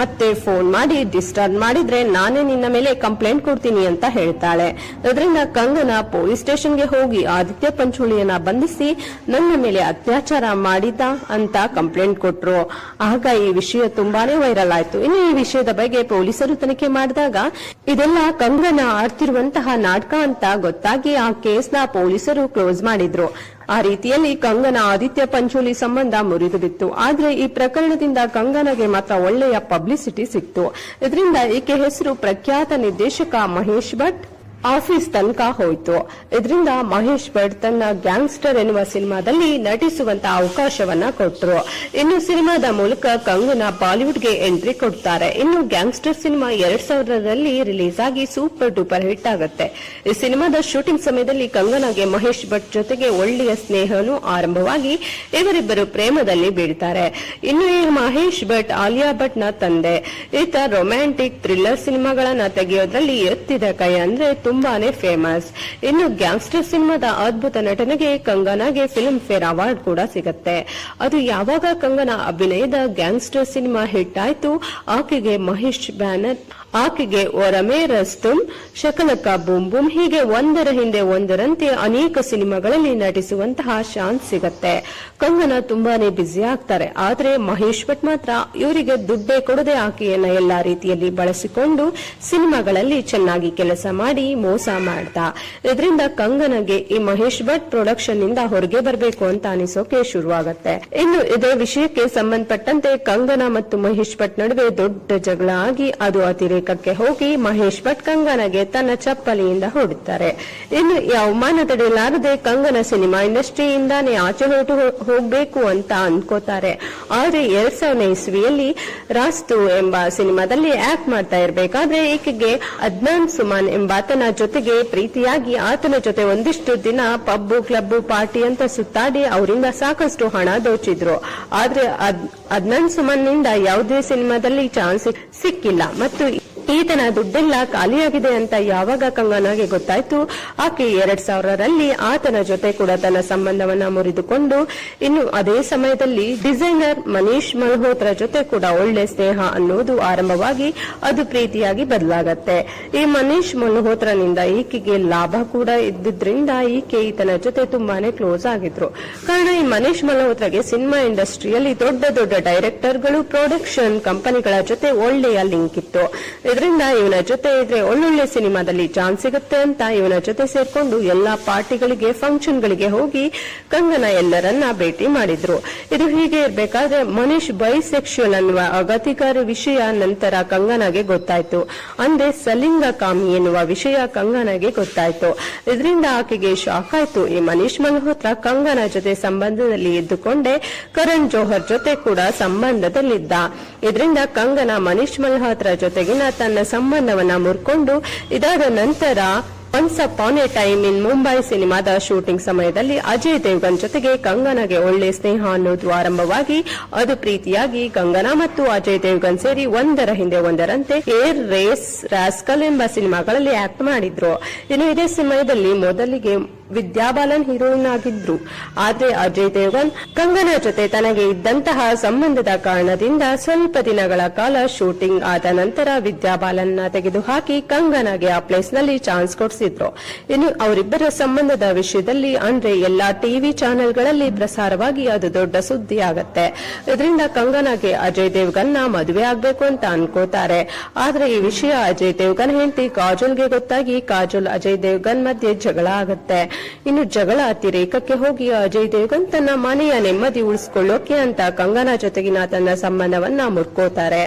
ಮತ್ತೆ ಫೋನ್ ಮಾಡಿ ಡಿಸ್ಟರ್ಬ್ ಮಾಡಿದ್ರೆ ನಾನೇ ನಿನ್ನ ಮೇಲೆ ಕಂಪ್ಲೇಂಟ್ ಕೊಡ್ತೀನಿ ಅಂತ ಹೇಳ್ತಾಳೆ. ಇದರಿಂದ ಕಂಗನ ಪೊಲೀಸ್ ಸ್ಟೇಷನ್ಗೆ ಹೋಗಿ ಆದಿತ್ಯ ಪಂಚೋಲಿಯನ್ನ ಬಂಧಿಸಿ ನನ್ನ ಮೇಲೆ ಅತ್ಯಾಚಾರ ಮಾಡಿದ್ದ ಅಂತ ಕಂಪ್ಲೇಂಟ್ ಕೊಟ್ರು. ಆಗ ಈ ವಿಷಯ ತುಂಬಾನೇ ವೈರಲ್ ಆಯ್ತು. ಇನ್ನು ಈ ವಿಷಯದ ಬಗ್ಗೆ ಪೊಲೀಸರು ತನಿಖೆ ಮಾಡಿದಾಗ ಇದೆಲ್ಲ ಕಂಗನ ಆಡ್ತಿರುವಂತಹ ನಾಟಕ ಅಂತ ಗೊತ್ತಾಗಿ ಆ ಕೇಸ್ನ ಪೊಲೀಸರು ಕ್ಲೋಸ್ ಮಾಡಿದ್ರು. ಆ ರೀತಿಯಲ್ಲಿ ಕಂಗನ ಆದಿತ್ಯ ಪಂಚೋಲಿ ಸಂಬಂಧ ಮುರಿದು ಬಿತ್ತು. ಆದ್ರೆ ಈ ಪ್ರಕರಣದಿಂದ ಕಂಗನಗೆ ಮಾತ್ರ ಒಳ್ಳೆಯ ಪಬ್ಲಿಸಿಟಿ ಸಿಕ್ತು. ಇದರಿಂದ ಈಕೆ ಹೆಸರು ಪ್ರಖ್ಯಾತ ನಿರ್ದೇಶಕ ಮಹೇಶ್ ಭಟ್ ಆಫೀಸ್ ತನಕ ಹೋಯ್ತು. ಇದರಿಂದ ಮಹೇಶ್ ಭಟ್ ತನ್ನ ಗ್ಯಾಂಗ್ಸ್ಟರ್ ಎನ್ನುವ ಸಿನಿಮಾದಲ್ಲಿ ನಟಿಸುವಂತ ಅವಕಾಶವನ್ನ ಕೊಟ್ಟರು. ಇನ್ನು ಸಿನಿಮಾದ ಮೂಲಕ ಕಂಗನ ಬಾಲಿವುಡ್ಗೆ ಎಂಟ್ರಿ ಕೊಡ್ತಾರೆ. ಇನ್ನು ಗ್ಯಾಂಗ್ಸ್ಟರ್ ಸಿನಿಮಾ 2000ರಲ್ಲಿ ರಿಲೀಸ್ ಆಗಿ ಸೂಪರ್ ಡೂಪರ್ ಹಿಟ್ ಆಗುತ್ತೆ. ಈ ಸಿನಿಮಾದ ಶೂಟಿಂಗ್ ಸಮಯದಲ್ಲಿ ಕಂಗನಾಗೆ ಮಹೇಶ್ ಭಟ್ ಜೊತೆಗೆ ಒಳ್ಳೆಯ ಸ್ನೇಹನೂ ಆರಂಭವಾಗಿ ಇವರಿಬ್ಬರು ಪ್ರೇಮದಲ್ಲಿ ಬೀಳ್ತಾರೆ. ಇನ್ನು ಈ ಮಹೇಶ್ ಭಟ್ ಆಲಿಯಾ ಭಟ್ ನ ತಂದೆ. ಈತ ರೊಮ್ಯಾಂಟಿಕ್ ಥ್ರಿಲ್ಲರ್ ಸಿನಿಮಾಗಳನ್ನ ತೆಗೆಯೋದ್ರಲ್ಲಿ ಎತ್ತಿದ ಕೈ ಅಂದ್ರೆ ತುಂಬಾನೇ ಫೇಮಸ್. ಇನ್ನು ಗ್ಯಾಂಗ್ಸ್ಟರ್ ಸಿನಿಮಾದ ಅದ್ಭುತ ನಟನೆಗೆ ಕಂಗನಾಗೆ ಫಿಲ್ಮ್ ಫೇರ್ ಅವಾರ್ಡ್ ಕೂಡ ಸಿಗುತ್ತೆ. ಅದು ಯಾವಾಗ ಕಂಗನ ಅಭಿನಯದ ಗ್ಯಾಂಗ್ಸ್ಟರ್ ಸಿನಿಮಾ ಹಿಟ್ ಆಯ್ತು, ಆಕೆಗೆ ಮಹೇಶ್ ಬ್ಯಾನರ್, ಆಕೆಗೆ ಒರಮೆ ರಸ್ತುಂ, ಶಕಲಕ ಬೂಮ್ ಬೂಮ್ ಹೀಗೆ ಒಂದರ ಹಿಂದೆ ಒಂದರಂತೆ ಅನೇಕ ಸಿನಿಮಾಗಳಲ್ಲಿ ನಟಿಸುವಂತಹ ಚಾನ್ಸ್ ಸಿಗತ್ತೆ. ಕಂಗನ ತುಂಬಾನೇ ಬ್ಯುಸಿ ಆಗ್ತಾರೆ. ಆದ್ರೆ ಮಹೇಶ್ ಭಟ್ ಮಾತ್ರ ಇವರಿಗೆ ದುಡ್ಡೇ ಕೊಡದೆ ಆಕೆಯನ್ನ ಎಲ್ಲಾ ರೀತಿಯಲ್ಲಿ ಬಳಸಿಕೊಂಡು ಸಿನಿಮಾಗಳಲ್ಲಿ ಚೆನ್ನಾಗಿ ಕೆಲಸ ಮಾಡಿ ಮೋಸ ಮಾಡ್ದ. ಇದರಿಂದ ಕಂಗನಗೆ ಈ ಮಹೇಶ್ ಭಟ್ ಪ್ರೊಡಕ್ಷನ್ ನಿಂದ ಹೊರಗೆ ಬರಬೇಕು ಅಂತ ಅನಿಸೋಕೆ ಶುರುವಾಗತ್ತೆ. ಇನ್ನು ಇದೇ ವಿಷಯಕ್ಕೆ ಸಂಬಂಧಪಟ್ಟಂತೆ ಕಂಗನ ಮತ್ತು ಮಹೇಶ್ ಭಟ್ ನಡುವೆ ದೊಡ್ಡ ಜಗಳ ಆಗಿ ಅದು ಅತಿರೇಕಕ್ಕೆ ಹೋಗಿ ಮಹೇಶ್ ಭಟ್ ಕಂಗನಗೆ ತನ್ನ ಚಪ್ಪಲಿಯಿಂದ ಹೊಡುತ್ತಾರೆ. ಇನ್ನು ಈ ಅವಮಾನ ತಡೆಯಲಾರದೆ ಕಂಗನ ಸಿನಿಮಾ ಇಂಡಸ್ಟ್ರಿಯಿಂದಾನೇ ಆಚೆ ಹೊರಟು ಹೋಗ್ಬೇಕು ಅಂತ ಅನ್ಕೋತಾರೆ. ಆದ್ರೆ 2000ನೇ ಇಸ್ವಿಯಲ್ಲಿ ರಾಸ್ತು ಎಂಬ ಸಿನಿಮಾದಲ್ಲಿ ಆಕ್ಟ್ ಮಾಡ್ತಾ ಇರಬೇಕಾದ್ರೆ ಈಕೆಗೆ ಅದ್ನಾನ್ ಸುಮಾನ್ ಎಂಬಾತನ ಜೊತೆಗೆ ಪ್ರೀತಿಯಾಗಿ ಆತನ ಜೊತೆ ಒಂದಿಷ್ಟು ದಿನ ಪಬ್ಬು ಕ್ಲಬ್ ಪಾರ್ಟಿ ಅಂತ ಸುತ್ತಾಡಿ ಅವರಿಂದ ಸಾಕಷ್ಟು ಹಣ ದೋಚಿದ್ರು. ಆದ್ರೆ ಅದ್ನಾನ್ ಸುಮನ್ ನಿಂದ ಯಾವುದೇ ಸಿನಿಮಾದಲ್ಲಿ ಚಾನ್ಸ್ ಸಿಕ್ಕಿಲ್ಲ ಮತ್ತು ಈತನ ದುಡ್ಡೆಲ್ಲ ಖಾಲಿಯಾಗಿದೆ ಅಂತ ಯಾವಾಗ ಕಂಗನಾಗೆ ಗೊತ್ತಾಯ್ತು, ಆಕೆ 2000ರಲ್ಲಿ ಆತನ ಜೊತೆ ಕೂಡ ತನ್ನ ಸಂಬಂಧವನ್ನ ಮುರಿದುಕೊಂಡು ಇನ್ನು ಅದೇ ಸಮಯದಲ್ಲಿ ಡಿಸೈನರ್ ಮನೀಶ್ ಮಲ್ಹೋತ್ರ ಜೊತೆ ಕೂಡ ಒಳ್ಳೆ ಸ್ನೇಹ ಅನ್ನೋದು ಆರಂಭವಾಗಿ ಅದು ಪ್ರೀತಿಯಾಗಿ ಬದಲಾಗತ್ತೆ. ಈ ಮನೀಶ್ ಮಲ್ಹೋತ್ರನಿಂದ ಈಕೆಗೆ ಲಾಭ ಕೂಡ ಇದ್ದಿದ್ರಿಂದ ಈಕೆ ಈತನ ಜೊತೆ ತುಂಬಾನೇ ಕ್ಲೋಸ್ ಆಗಿದ್ರು. ಕಾರಣ ಈ ಮನೀಶ್ ಮಲ್ಹೋತ್ರಗೆ ಸಿನಿಮಾ ಇಂಡಸ್ಟ್ರಿಯಲ್ಲಿ ದೊಡ್ಡ ದೊಡ್ಡ ಡೈರೆಕ್ಟರ್ಗಳು, ಪ್ರೊಡಕ್ಷನ್ ಕಂಪನಿಗಳ ಜೊತೆ ಒಳ್ಳೆಯ ಲಿಂಕ್ ಇತ್ತು. ಇದರಿಂದ ಇವನ ಜೊತೆ ಇದ್ರೆ ಒಳ್ಳೊಳ್ಳೆ ಸಿನಿಮಾದಲ್ಲಿ ಚಾನ್ಸ್ ಸಿಗುತ್ತೆ ಅಂತ ಇವನ ಜೊತೆ ಸೇರ್ಕೊಂಡು ಎಲ್ಲಾ ಪಾರ್ಟಿಗಳಿಗೆ, ಫಂಕ್ಷನ್ ಗಳಿಗೆ ಹೋಗಿ ಕಂಗನ ಎಲ್ಲರನ್ನ ಭೇಟಿ ಮಾಡಿದ್ರು. ಇದು ಹೀಗೆ ಇರಬೇಕಾದ್ರೆ ಮನೀಶ್ ಬೈಸೆಕ್ಷುವಲ್ ಅನ್ನುವ ಅಗತಿಕಾರ ವಿಷಯ ನಂತರ ಕಂಗನಾಗೆ ಗೊತ್ತಾಯ್ತು. ಅಂದ್ರೆ ಸಲಿಂಗಕಾಮಿ ಎನ್ನುವ ವಿಷಯ ಕಂಗನಾಗೆ ಗೊತ್ತಾಯ್ತು. ಇದರಿಂದ ಆಕೆಗೆ ಶಾಕ್ ಆಯ್ತು. ಈ ಮನೀಶ್ ಮಲ್ಹೋತ್ರ ಕಂಗನ ಜೊತೆ ಸಂಬಂಧದಲ್ಲಿ ಇದ್ದುಕೊಂಡೇ ಕರಣ್ ಜೋಹರ್ ಜೊತೆ ಕೂಡ ಸಂಬಂಧದಲ್ಲಿದ್ದ. ಇದರಿಂದ ಕಂಗನ ಮನೀಶ್ ಮಲ್ಹೋತ್ರ ಜೊತೆಗಿನ ತನ್ನ ಸಂಬಂಧವನ್ನ ಮುರ್ಕೊಂಡು ಇದಾದ ನಂತರ once upon A time in Mumbai ಸಿನಿಮಾದ ಶೂಟಿಂಗ್ ಸಮಯದಲ್ಲಿ ಅಜಯ್ ದೇವ್ಗನ್ ಜೊತೆಗೆ ಕಂಗನಾಗೆ ಒಳ್ಳೆ ಸ್ನೇಹ ಅನ್ನೋದು ಆರಂಭವಾಗಿ ಅದು ಪ್ರೀತಿಯಾಗಿ ಕಂಗನಾ ಮತ್ತು ಅಜಯ್ ದೇವ್ಗನ್ ಸೇರಿ ಒಂದರ ಹಿಂದೆ ಒಂದರಂತೆ ಏರ್ ರೇಸ್ ರಾಸ್ಕಲ್ ಎಂಬ ಸಿನಿಮಾಗಳಲ್ಲಿ ಆಕ್ಟ್ ಮಾಡಿದ್ರು. ಇನ್ನು ಇದೇ ಸಮಯದಲ್ಲಿ ಮೊದಲಿಗೆ ವಿದ್ಯಾ ಬಾಲನ್ ಹೀರೋಯಿನ್ ಆಗಿದ್ರು. ಆದ್ರೆ ಅಜಯ್ ದೇವ್ಗನ್ ಕಂಗನಾ ಜೊತೆ ತನಗೆ ಇದ್ದಂತಹ ಸಂಬಂಧದ ಕಾರಣದಿಂದ ಸ್ವಲ್ಪ ದಿನಗಳ ಕಾಲ ಶೂಟಿಂಗ್ ಆದ ನಂತರ ವಿದ್ಯಾ ಬಾಲನ್ ತೆಗೆದುಹಾಕಿ ಕಂಗನಾಗೆ ಆ ಪ್ಲೇಸ್ ನಲ್ಲಿ ಚಾನ್ಸ್ ಕೊಡಿಸಿದ್ರು. ಇನ್ನು ಅವರಿಬ್ಬರ ಸಂಬಂಧದ ವಿಷಯದಲ್ಲಿ ಅಂದ್ರೆ ಎಲ್ಲಾ ಟಿವಿ ಚಾನೆಲ್ಗಳಲ್ಲಿ ಪ್ರಸಾರವಾಗಿ ಅದು ದೊಡ್ಡ ಸುದ್ದಿ ಆಗತ್ತೆ. ಇದರಿಂದ ಕಂಗನಾಗೆ ಅಜಯ್ ದೇವ್ಗನ್ ಮದುವೆ ಆಗ್ಬೇಕು ಅಂತ ಅನ್ಕೋತಾರೆ. ಆದ್ರೆ ಈ ವಿಷಯ ಅಜಯ್ ದೇವ್ಗನ್ ಹೆಂಡತಿ ಕಾಜೋಲ್ಗೆ ಗೊತ್ತಾಗಿ ಕಾಜೋಲ್ ಅಜಯ್ ದೇವ್ಗನ್ ಮಧ್ಯೆ ಜಗಳ ಆಗತ್ತೆ. ಇನ್ನು ಜಗಳ ಅತಿರೇಕಕ್ಕೆ ಹೋಗಿ ಅಜಯ್ ದೇವ್ಗನ್ ತನ್ನ ಮನೆಯ ನೆಮ್ಮದಿ ಉಳಿಸಿಕೊಳ್ಳೋಕೆ ಅಂತ ಕಂಗನಾ ಜೊತೆಗಿನ ತನ್ನ ಸಂಬಂಧವನ್ನ ಮುರ್ಕೋತಾರೆ.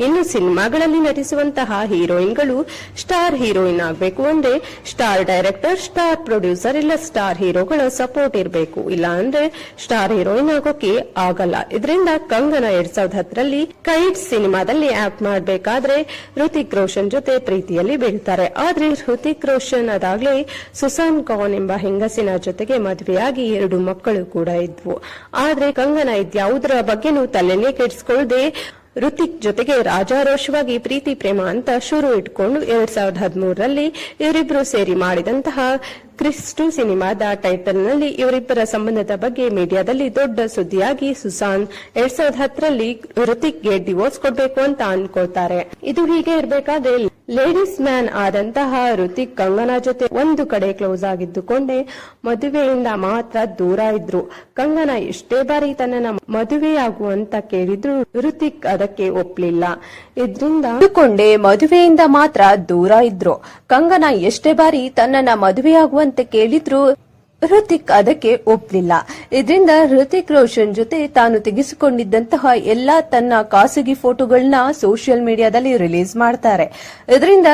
ಇನ್ನು ಸಿನಿಮಾಗಳಲ್ಲಿ ನಟಿಸುವಂತಹ ಹೀರೋಯಿನ್ಗಳು ಸ್ಟಾರ್ ಹೀರೋಯಿನ್ ಆಗಬೇಕು ಅಂದ್ರೆ ಸ್ಟಾರ್ ಡೈರೆಕ್ಟರ್, ಸ್ಟಾರ್ ಪ್ರೊಡ್ಯೂಸರ್ ಇಲ್ಲ ಸ್ಟಾರ್ ಹೀರೋಗಳ ಸಪೋರ್ಟ್ ಇರಬೇಕು. ಇಲ್ಲ ಅಂದ್ರೆ ಸ್ಟಾರ್ ಹೀರೋಯಿನ್ ಆಗೋಕೆ ಆಗಲ್ಲ. ಇದರಿಂದ ಕಂಗನಾ 2010ರಲ್ಲಿ ಕೈಟ್ ಸಿನಿಮಾದಲ್ಲಿ ಆಕ್ಟ್ ಮಾಡಬೇಕಾದ್ರೆ ಹೃತಿಕ್ ರೋಷನ್ ಜೊತೆ ಪ್ರೀತಿಯಲ್ಲಿ ಬೀಳ್ತಾರೆ. ಆದ್ರೆ ಹೃತಿಕ್ ರೋಷನ್ ಅದಾಗ್ಲೇ ಸುಸಾನ್ ಖಾನ್ ಎಂಬ ಹೆಂಗಸಿನ ಜೊತೆಗೆ ಮದುವೆಯಾಗಿ 2 ಮಕ್ಕಳು ಕೂಡ ಇದ್ವು. ಆದ್ರೆ ಕಂಗನಾ ಇದ್ಯಾವುದರ ಬಗ್ಗೆನೂ ತಲೆನೇ ಕೆಡಿಸಿಕೊಳ್ಳದೆ ಹೃತಿಕ್ ಜೊತೆಗೆ ರಾಜಾರೋಷವಾಗಿ ಪ್ರೀತಿ ಪ್ರೇಮ ಅಂತ ಶುರು ಇಟ್ಕೊಂಡು 2013ರಲ್ಲಿ ಇವರಿಬ್ಬರು ಸೇರಿ ಮಾಡಿದಂತಹ ಕ್ರಿಸ್ಟು ಸಿನಿಮಾದ ಟೈಟಲ್ ನಲ್ಲಿ ಇವರಿಬ್ಬರ ಸಂಬಂಧದ ಬಗ್ಗೆ ಮೀಡಿಯಾದಲ್ಲಿ ದೊಡ್ಡ ಸುದ್ದಿಯಾಗಿ ಸುಸಾನ್ 2010ರಲ್ಲಿ ಹೃತಿಕ್ಗೆ ಡಿವೋರ್ಸ್ ಕೊಡ್ಬೇಕು ಅಂತ ಅನ್ಕೋತಾರೆ. ಇದು ಹೀಗೆ ಇರಬೇಕಾದ್ರೆ ಲೇಡೀಸ್ ಮ್ಯಾನ್ ಆದಂತಹ ಹೃತಿಕ್ ಕಂಗನಾ ಜೊತೆ ಒಂದು ಕಡೆ ಕ್ಲೋಸ್ ಆಗಿದ್ದುಕೊಂಡೇ ಮದುವೆಯಿಂದ ಮಾತ್ರ ದೂರ ಇದ್ರು. ಕಂಗನಾ ಎಷ್ಟೇ ಬಾರಿ ತನ್ನನ್ನ ಮದುವೆಯಾಗು ಅಂತ ಕೇಳಿದ್ರು ಹೃತಿಕ್ ಅದಕ್ಕೆ ಒಪ್ಲಿಲ್ಲ. ಇದ್ರಿಂದ ಅಂದುಕೊಂಡೇ ಮದುವೆಯಿಂದ ಮಾತ್ರ ದೂರ ಇದ್ರು. ಕಂಗನಾ ಎಷ್ಟೇ ಬಾರಿ ತನ್ನನ್ನ ಮದುವೆಯಾಗುವಂತೆ ಕೇಳಿದ್ರು ಹೃತಿಕ್ ಅದಕ್ಕೆ ಒಪ್ಲಿಲ್ಲ. ಇದರಿಂದ ಹೃತಿಕ್ ರೋಷನ್ ಜೊತೆ ತಾನು ತೆಗೆಸಿಕೊಂಡಿದ್ದಂತಹ ಎಲ್ಲಾ ತನ್ನ ಖಾಸಗಿ ಫೋಟೋಗಳನ್ನ ಸೋಷಿಯಲ್ ಮೀಡಿಯಾದಲ್ಲಿ ರಿಲೀಸ್ ಮಾಡ್ತಾರೆ. ಇದರಿಂದ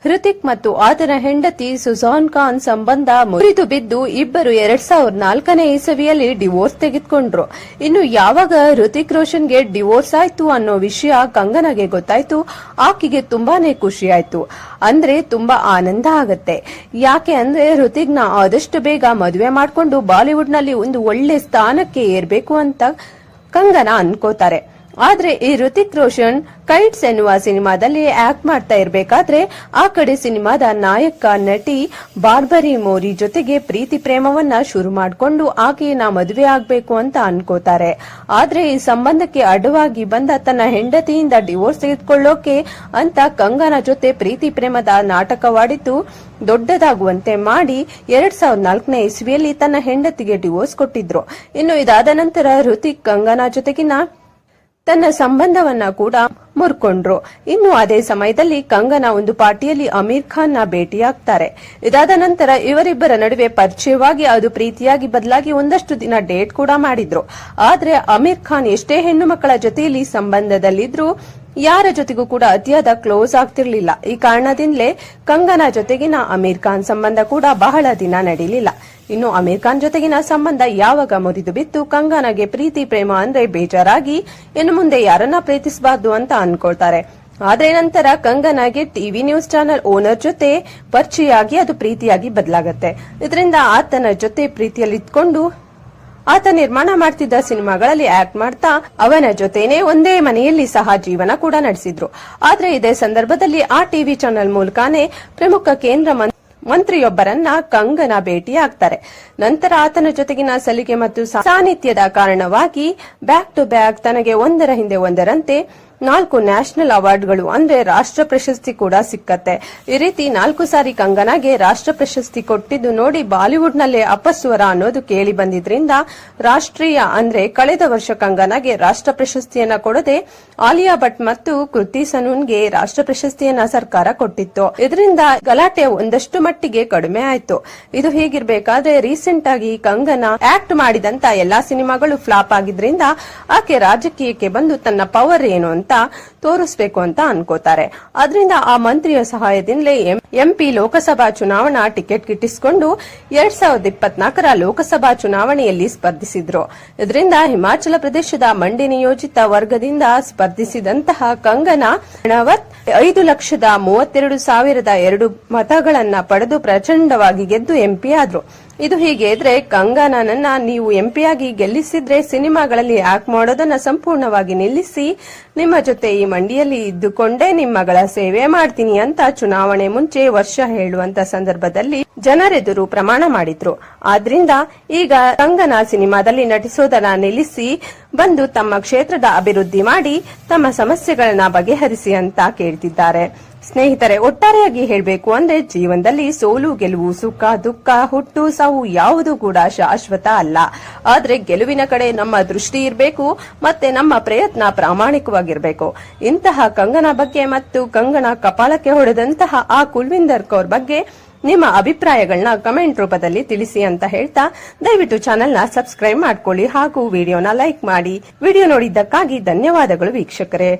ಹೃತಿಕ್ ಮತ್ತು ಆತನ ಹೆಂಡತಿ ಸುಸಾನ್ ಖಾನ್ ಸಂಬಂಧ ಮುರಿದು ಬಿದ್ದು ಇಬ್ಬರು 2004ನೇ ಇಸವಿಯಲ್ಲಿ ಡಿವೋರ್ಸ್ ತೆಗೆದುಕೊಂಡ್ರು. ಇನ್ನು ಯಾವಾಗ ಹೃತಿಕ್ ರೋಷನ್ಗೆ ಡಿವೋರ್ಸ್ ಆಯ್ತು ಅನ್ನೋ ವಿಷಯ ಕಂಗನಾಗೆ ಗೊತ್ತಾಯ್ತು, ಆಕೆಗೆ ತುಂಬಾನೇ ಖುಷಿ ಆಯ್ತು. ಅಂದ್ರೆ ತುಂಬಾ ಆನಂದ ಆಗತ್ತೆ. ಯಾಕೆ ಅಂದ್ರೆ ಹೃತಿಕ್ನ ಆದಷ್ಟು ಬೇಗ ಮದುವೆ ಮಾಡ್ಕೊಂಡು ಬಾಲಿವುಡ್ ನಲ್ಲಿ ಒಂದು ಒಳ್ಳೆ ಸ್ಥಾನಕ್ಕೆ ಏರ್ಬೇಕು ಅಂತ ಕಂಗನಾ ಅನ್ಕೋತಾರೆ. ಆದ್ರೆ ಈ ಹೃತಿಕ್ ರೋಷನ್ ಕೈಟ್ಸ್ ಎನ್ನುವ ಸಿನಿಮಾದಲ್ಲಿ ಆಕ್ಟ್ ಮಾಡ್ತಾ ಇರ್ಬೇಕಾದ್ರೆ ಆ ಕಡೆ ಸಿನಿಮಾದ ನಾಯಕ ನಟಿ ಬಾರ್ಬರಿ ಮೋರಿ ಜೊತೆಗೆ ಪ್ರೀತಿ ಪ್ರೇಮವನ್ನ ಶುರು ಮಾಡಿಕೊಂಡು ಆಕೆಯನ್ನ ಮದುವೆ ಆಗ್ಬೇಕು ಅಂತ ಅನ್ಕೋತಾರೆ. ಆದ್ರೆ ಈ ಸಂಬಂಧಕ್ಕೆ ಅಡ್ಡವಾಗಿ ಬಂದ ತನ್ನ ಹೆಂಡತಿಯಿಂದ ಡಿವೋರ್ಸ್ ತೆಗೆದುಕೊಳ್ಳೋಕೆ ಅಂತ ಕಂಗನಾ ಜೊತೆ ಪ್ರೀತಿ ಪ್ರೇಮದ ನಾಟಕವಾಡಿದ್ದು ದೊಡ್ಡದಾಗುವಂತೆ ಮಾಡಿ 2004ನೇ ಇಸ್ವಿಯಲ್ಲಿ ತನ್ನ ಹೆಂಡತಿಗೆ ಡಿವೋರ್ಸ್ ಕೊಟ್ಟಿದ್ರು. ಇನ್ನು ಇದಾದ ನಂತರ ಹೃತಿಕ್ ಕಂಗನಾ ಜೊತೆಗಿನ ತನ್ನ ಸಂಬಂಧವನ್ನ ಕೂಡ ಮುರ್ಕೊಂಡ್ರು. ಇನ್ನು ಅದೇ ಸಮಯದಲ್ಲಿ ಕಂಗನಾ ಒಂದು ಪಾರ್ಟಿಯಲ್ಲಿ ಅಮೀರ್ ಖಾನ್ ನ ಭೇಟಿಯಾಗ್ತಾರೆ. ಇದಾದ ನಂತರ ಇವರಿಬ್ಬರ ನಡುವೆ ಪರಿಚಯವಾಗಿ ಅದು ಪ್ರೀತಿಯಾಗಿ ಬದಲಾಗಿ ಒಂದಷ್ಟು ದಿನ ಡೇಟ್ ಕೂಡ ಮಾಡಿದ್ರು. ಆದ್ರೆ ಅಮೀರ್ ಖಾನ್ ಎಷ್ಟೇ ಹೆಣ್ಣು ಮಕ್ಕಳ ಜೊತೆಯಲ್ಲಿ ಸಂಬಂಧದಲ್ಲಿದ್ರು ಯಾರ ಜೊತೆಗೂ ಕೂಡ ಅತಿಯಾದ ಕ್ಲೋಸ್ ಆಗ್ತಿರ್ಲಿಲ್ಲ. ಈ ಕಾರಣದಿಂದಲೇ ಕಂಗನಾ ಜೊತೆಗಿನ ಅಮೀರ್ ಖಾನ್ ಸಂಬಂಧ ಕೂಡ ಬಹಳ ದಿನ ನಡೀಲಿಲ್ಲ. ಇನ್ನು ಅಮೀರ್ ಖಾನ್ ಜೊತೆಗಿನ ಸಂಬಂಧ ಯಾವಾಗ ಮುರಿದು ಬಿತ್ತು ಕಂಗನಾಗೆ ಪ್ರೀತಿ ಪ್ರೇಮ ಅಂದ್ರೆ ಬೇಜಾರಾಗಿ ಇನ್ನು ಮುಂದೆ ಯಾರನ್ನ ಪ್ರೀತಿಸಬಾರ್ದು ಅಂತ ಅನ್ಕೊಳ್ತಾರೆ. ಆದ್ರೆ ನಂತರ ಕಂಗನಾಗೆ ಟಿವಿ ನ್ಯೂಸ್ ಚಾನೆಲ್ ಓನರ್ ಜೊತೆ ಪರಿಚಯ ಅದು ಪ್ರೀತಿಯಾಗಿ ಬದಲಾಗತ್ತೆ. ಇದರಿಂದ ಆತನ ಜೊತೆ ಪ್ರೀತಿಯಲ್ಲಿ ಇದ್ಕೊಂಡು ಆತ ನಿರ್ಮಾಣ ಮಾಡ್ತಿದ್ದ ಸಿನಿಮಾಗಳಲ್ಲಿ ಆಕ್ಟ್ ಮಾಡ್ತಾ ಅವನ ಜೊತೆನೆ ಒಂದೇ ಮನೆಯಲ್ಲಿ ಸಹ ಜೀವನ ಕೂಡ ನಡೆಸಿದ್ರು. ಆದ್ರೆ ಇದೇ ಸಂದರ್ಭದಲ್ಲಿ ಆ ಟಿವಿ ಚಾನೆಲ್ ಮೂಲಕನೇ ಪ್ರಮುಖ ಕೇಂದ್ರ ಮಂತ್ರಿಯೊಬ್ಬರನ್ನ ಕಂಗನಾ ಭೇಟಿ ಆಗ್ತಾರೆ. ನಂತರ ಆತನ ಜೊತೆಗಿನ ಸಲಿಗೆ ಮತ್ತು ಸಾನ್ನಿಧ್ಯದ ಕಾರಣವಾಗಿ ಬ್ಯಾಕ್ ಟು ಬ್ಯಾಕ್ ತನಗೆ ಒಂದರ ಹಿಂದೆ ಒಂದರಂತೆ 4 ನ್ಯಾಷನಲ್ ಅವಾರ್ಡ್ಗಳು ಅಂದ್ರೆ ರಾಷ್ಟ್ರ ಪ್ರಶಸ್ತಿ ಕೂಡ ಸಿಕ್ಕತ್ತೆ. ಈ ರೀತಿ 4 ಸಾರಿ ಕಂಗನಾಗೆ ರಾಷ್ಟ್ರ ಪ್ರಶಸ್ತಿ ಕೊಟ್ಟಿದ್ದು ನೋಡಿ ಬಾಲಿವುಡ್ ನಲ್ಲೇ ಅಪಸ್ವರ ಅನ್ನೋದು ಕೇಳಿ ಬಂದಿದ್ರಿಂದ ರಾಷ್ಟ್ರೀಯ ಅಂದ್ರೆ ಕಳೆದ ವರ್ಷ ಕಂಗನಾಗೆ ರಾಷ್ಟ್ರ ಪ್ರಶಸ್ತಿಯನ್ನ ಕೊಡದೆ ಆಲಿಯಾ ಭಟ್ ಮತ್ತು ಕೃತಿ ಸನೂನ್ಗೆ ರಾಷ್ಟ್ರ ಪ್ರಶಸ್ತಿಯನ್ನ ಸರ್ಕಾರ ಕೊಟ್ಟಿತ್ತು. ಇದರಿಂದ ಗಲಾಟೆ ಒಂದಷ್ಟು ಮಟ್ಟಿಗೆ ಕಡಿಮೆ ಆಯ್ತು. ಇದು ಹೀಗಿರ್ಬೇಕಾದ್ರೆ ರೀಸೆಂಟ್ ಆಗಿ ಕಂಗನಾ ಆಕ್ಟ್ ಮಾಡಿದಂತ ಎಲ್ಲಾ ಸಿನಿಮಾಗಳು ಫ್ಲಾಪ್ ಆಗಿದ್ರಿಂದ ಆಕೆ ರಾಜಕೀಯಕ್ಕೆ ಬಂದು ತನ್ನ ಪವರ್ ಏನು ಅಂತ ತೋರಿಸಬೇಕು ಅಂತ ಅನ್ಕೋತಾರೆ. ಅದರಿಂದ ಆ ಮಂತ್ರಿಯ ಸಹಾಯದಿಂದಲೇ ಎಂಪಿ ಲೋಕಸಭಾ ಚುನಾವಣಾ ಟಿಕೆಟ್ ಗಿಟ್ಟಿಸಿಕೊಂಡು 2024ರ ಲೋಕಸಭಾ ಚುನಾವಣೆಯಲ್ಲಿ ಸ್ಪರ್ಧಿಸಿದ್ರು. ಇದರಿಂದ ಹಿಮಾಚಲ ಪ್ರದೇಶದ ಮಂಡಿ ನಿಯೋಜಿತ ವರ್ಗದಿಂದ ಸ್ಪರ್ಧಿಸಿದಂತಹ ಕಂಗನಾ ರಣಾವತ್ 5,32,200 ಮತಗಳನ್ನ ಪಡೆದು ಪ್ರಚಂಡವಾಗಿ ಗೆದ್ದು ಎಂಪಿ ಆದ್ರು. ಇದು ಹೀಗೆ ಇದ್ರೆ ಕಂಗನಾನನ್ನ ನೀವು ಎಂಪಿಯಾಗಿ ಗೆಲ್ಲಿಸಿದ್ರೆ ಸಿನಿಮಾಗಳಲ್ಲಿ ಆಕ್ಟ್ ಮಾಡೋದನ್ನ ಸಂಪೂರ್ಣವಾಗಿ ನಿಲ್ಲಿಸಿ ನಿಮ್ಮ ಜೊತೆ ಈ ಮಂಡಿಯಲ್ಲಿ ಇದ್ದುಕೊಂಡೇ ನಿಮ್ಮಗಳ ಸೇವೆ ಮಾಡ್ತೀನಿ ಅಂತ ಚುನಾವಣೆ ಮುಂಚೆ ವರ್ಷ ಹೇಳುವಂತ ಸಂದರ್ಭದಲ್ಲಿ ಜನರೆದುರು ಪ್ರಮಾಣ ಮಾಡಿದ್ರು. ಆದ್ರಿಂದ ಈಗ ಕಂಗನಾ ಸಿನಿಮಾದಲ್ಲಿ ನಟಿಸೋದನ್ನ ನಿಲ್ಲಿಸಿ ಬಂದು ತಮ್ಮ ಕ್ಷೇತ್ರದ ಅಭಿವೃದ್ಧಿ ಮಾಡಿ ತಮ್ಮ ಸಮಸ್ಯೆಗಳನ್ನ ಬಗೆಹರಿಸಿ ಅಂತ ಕೇಳ್ತಿದ್ದಾರೆ. ಸ್ನೇಹಿತರೆ, ಒಟ್ಟಾರೆಯಾಗಿ ಹೇಳಬೇಕು ಅಂದ್ರೆ ಜೀವನದಲ್ಲಿ ಸೋಲು ಗೆಲುವು, ಸುಖ ದುಃಖ, ಹುಟ್ಟು ಸಾವು ಯಾವುದು ಕೂಡ ಶಾಶ್ವತ ಅಲ್ಲ. ಆದ್ರೆ ಗೆಲುವಿನ ಕಡೆ ನಮ್ಮ ದೃಷ್ಟಿ ಇರಬೇಕು, ಮತ್ತೆ ನಮ್ಮ ಪ್ರಯತ್ನ ಪ್ರಾಮಾಣಿಕವಾಗಿರಬೇಕು. ಇಂತಹ ಕಂಗನಾ ಬಗ್ಗೆ ಮತ್ತು ಕಂಗನಾ ಕಪಾಳಕ್ಕೆ ಹೊಡೆದಂತಹ ಆ ಕುಲ್ವಿಂದರ್ ಕೌರ್ ಬಗ್ಗೆ ನಿಮ್ಮ ಅಭಿಪ್ರಾಯಗಳನ್ನ ಕಮೆಂಟ್ ರೂಪದಲ್ಲಿ ತಿಳಿಸಿ ಅಂತ ಹೇಳ್ತಾ ದಯವಿಟ್ಟು ಚಾನೆಲ್ನ ಸಬ್ಸ್ಕ್ರೈಬ್ ಮಾಡ್ಕೊಳ್ಳಿ ಹಾಗೂ ವಿಡಿಯೋನ ಲೈಕ್ ಮಾಡಿ. ವಿಡಿಯೋ ನೋಡಿದ್ದಕ್ಕಾಗಿ ಧನ್ಯವಾದಗಳು ವೀಕ್ಷಕರೇ.